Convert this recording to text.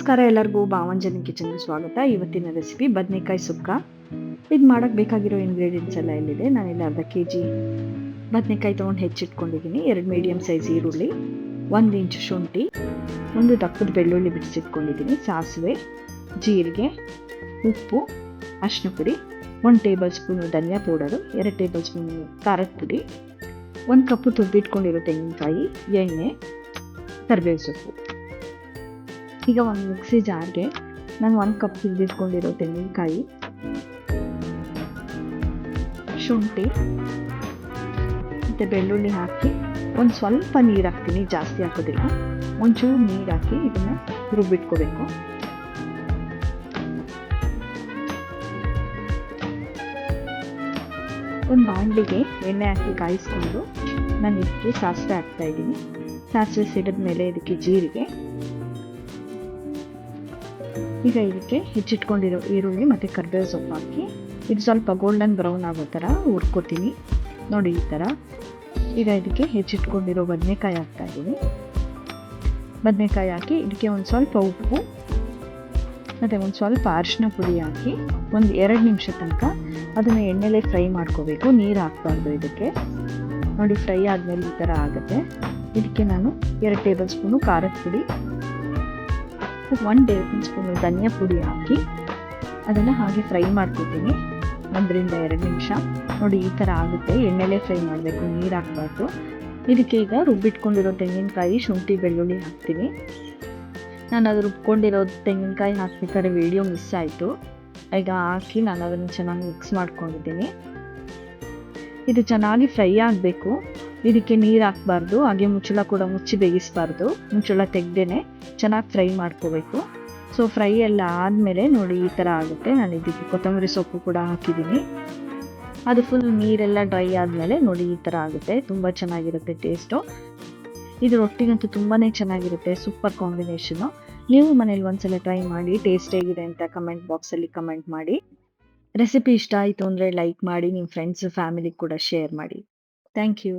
ನಮಸ್ಕಾರ ಎಲ್ಲರಿಗೂ ಭಾವಂಜನಿ ಕಿಚನ್ಗೆ ಸ್ವಾಗತ. ಇವತ್ತಿನ ರೆಸಿಪಿ ಬದನೆಕಾಯಿ ಸುಕ್ಕ. ಇದು ಮಾಡೋಕ್ಕೆ ಬೇಕಾಗಿರೋ ಇಂಗ್ರೀಡಿಯೆಂಟ್ಸ್ ಎಲ್ಲ ಇಲ್ಲಿದೆ. ನಾನಿಲ್ಲಿ ಅರ್ಧ kg ಬದನೆಕಾಯಿ ತೊಗೊಂಡು ಹೆಚ್ಚಿಟ್ಕೊಂಡಿದ್ದೀನಿ. 2 ಮೀಡಿಯಮ್ ಸೈಜ್ ಈರುಳ್ಳಿ, 1 ಇಂಚು ಶುಂಠಿ, 1 ದಪ್ಪದ ಬೆಳ್ಳುಳ್ಳಿ ಬಿಡಿಸಿಟ್ಕೊಂಡಿದ್ದೀನಿ, ಸಾಸಿವೆ, ಜೀರಿಗೆ, ಉಪ್ಪು, ಅರಿಶಿನ ಪುಡಿ, 1 ಟೇಬಲ್ ಸ್ಪೂನು ಧನಿಯಾ ಪೌಡರು, 2 ಟೇಬಲ್ ಸ್ಪೂನು ಖಾರದ ಪುಡಿ, 1 ಕಪ್ಪು ತುರಿದಿಟ್ಕೊಂಡಿರೋ ತೆಂಗಿನಕಾಯಿ, ಎಣ್ಣೆ, ಕರಿಬೇವು ಸೊಪ್ಪು. ಈಗ ಒಂದು ಮಿಕ್ಸಿ ಜಾರ್ಗೆ ನಾನು 1 ಕಪ್ ತುರಿದಿಟ್ಕೊಂಡಿರೋ ತೆಂಗಿನಕಾಯಿ, ಶುಂಠಿ ಮತ್ತು ಬೆಳ್ಳುಳ್ಳಿ ಹಾಕಿ ಒಂದು ಸ್ವಲ್ಪ ನೀರು ಹಾಕ್ತೀನಿ, ಜಾಸ್ತಿ ಹಾಕೋದಿಲ್ಲ. ಒಂಚೂರು ನೀರು ಹಾಕಿ ಇದನ್ನು ರುಬ್ಬಿಟ್ಕೋಬೇಕು. ಒಂದು ಬಾಣಲಿಗೆ ಎಣ್ಣೆ ಹಾಕಿ ಕಾಯಿಸ್ಕೊಂಡು ನಾನು ಇದಕ್ಕೆ ಸಾಸಿವೆ ಹಾಕ್ತಾಯಿದ್ದೀನಿ. ಸಾಸಿವೆ ಸಿಡಿದ ಮೇಲೆ ಇದಕ್ಕೆ ಜೀರಿಗೆ, ಈಗ ಇದಕ್ಕೆ ಹೆಚ್ಚಿಟ್ಕೊಂಡಿರೋ ಈರುಳ್ಳಿ ಮತ್ತು ಕರಿಬೇವು ಸೊಪ್ಪು ಹಾಕಿ ಇದು ಸ್ವಲ್ಪ ಗೋಲ್ಡನ್ ಬ್ರೌನ್ ಆಗೋ ಥರ ಹುರ್ಕೋತೀನಿ. ನೋಡಿ ಈ ಥರ. ಈಗ ಇದಕ್ಕೆ ಹೆಚ್ಚಿಟ್ಕೊಂಡಿರೋ ಬದನೆಕಾಯಿ ಹಾಕ್ತಾಯಿದ್ದೀನಿ. ಬದನೆಕಾಯಿ ಹಾಕಿ ಇದಕ್ಕೆ ಒಂದು ಸ್ವಲ್ಪ ಉಪ್ಪು ಮತ್ತು ಒಂದು ಸ್ವಲ್ಪ ಅರಿಶಿನ ಪುಡಿ ಹಾಕಿ ಒಂದು 2 ನಿಮಿಷ ತನಕ ಅದನ್ನು ಎಣ್ಣೆಲೇ ಫ್ರೈ ಮಾಡ್ಕೋಬೇಕು. ನೀರು ಹಾಕ್ಬಾರ್ದು ಇದಕ್ಕೆ. ನೋಡಿ ಫ್ರೈ ಆದಮೇಲೆ ಈ ಥರ ಆಗುತ್ತೆ. ಇದಕ್ಕೆ ನಾನು 2 ಟೇಬಲ್ ಸ್ಪೂನು ಖಾರದ ಪುಡಿ, 1 ಟೇಬಲ್ ಸ್ಪೂನು ಧನಿಯಾ ಪುಡಿ ಹಾಕಿ ಅದನ್ನು ಹಾಗೆ ಫ್ರೈ ಮಾಡ್ಕೊತೀನಿ 1 ರಿಂದ 2 ನಿಮಿಷ. ನೋಡಿ ಈ ಥರ ಆಗುತ್ತೆ. ಎಣ್ಣೆಲೇ ಫ್ರೈ ಮಾಡಬೇಕು, ನೀರು ಹಾಕಬಾರ್ದು. ಇದಕ್ಕೆ ಈಗ ರುಬ್ಬಿಟ್ಕೊಂಡಿರೋ ತೆಂಗಿನಕಾಯಿ, ಶುಂಠಿ, ಬೆಳ್ಳುಳ್ಳಿ ಹಾಕ್ತೀನಿ. ನಾನು ಅದು ರುಬ್ಕೊಂಡಿರೋ ತೆಂಗಿನಕಾಯಿ ಹಾಕ್ಬೇಕಾದ್ರೆ ವಿಡಿಯೋ ಮಿಸ್ ಆಯಿತು. ಈಗ ಹಾಕಿ ನಾನು ಅದನ್ನು ಚೆನ್ನಾಗಿ ಮಿಕ್ಸ್ ಮಾಡ್ಕೊಂಡಿದ್ದೀನಿ. ಇದು ಚೆನ್ನಾಗಿ ಫ್ರೈ ಆಗಬೇಕು. ಇದಕ್ಕೆ ನೀರು ಹಾಕಬಾರ್ದು, ಹಾಗೆ ಮುಚ್ಚಳ ಕೂಡ ಮುಚ್ಚಿ ಬೇಯಿಸಬಾರ್ದು. ಮುಚ್ಚಳ ತೆಗ್ದೇನೆ ಚೆನ್ನಾಗಿ ಫ್ರೈ ಮಾಡ್ಕೋಬೇಕು. ಸೊ ಫ್ರೈ ಎಲ್ಲ ಆದಮೇಲೆ ನೋಡಿ ಈ ಥರ ಆಗುತ್ತೆ. ನಾನು ಇದಕ್ಕೆ ಕೊತ್ತಂಬರಿ ಸೊಪ್ಪು ಕೂಡ ಹಾಕಿದ್ದೀನಿ. ಅದು ಫುಲ್ ನೀರೆಲ್ಲ ಡ್ರೈ ಆದಮೇಲೆ ನೋಡಿ ಈ ಥರ ಆಗುತ್ತೆ. ತುಂಬ ಚೆನ್ನಾಗಿರುತ್ತೆ ಟೇಸ್ಟು. ಇದು ರೊಟ್ಟಿಗಂತೂ ತುಂಬಾ ಚೆನ್ನಾಗಿರುತ್ತೆ. Super combination. ನೀವು ಮನೇಲಿ ಒಂದ್ಸಲ ಟ್ರೈ ಮಾಡಿ, ಟೇಸ್ಟ್ ಹೇಗಿದೆ ಅಂತ ಕಮೆಂಟ್ ಬಾಕ್ಸಲ್ಲಿ ಕಮೆಂಟ್ ಮಾಡಿ. ರೆಸಿಪಿ ಇಷ್ಟ ಆಯಿತು ಅಂದರೆ ಲೈಕ್ ಮಾಡಿ, ನಿಮ್ಮ ಫ್ರೆಂಡ್ಸ್ ಫ್ಯಾಮಿಲಿಗೆ ಕೂಡ ಶೇರ್ ಮಾಡಿ. Thank you.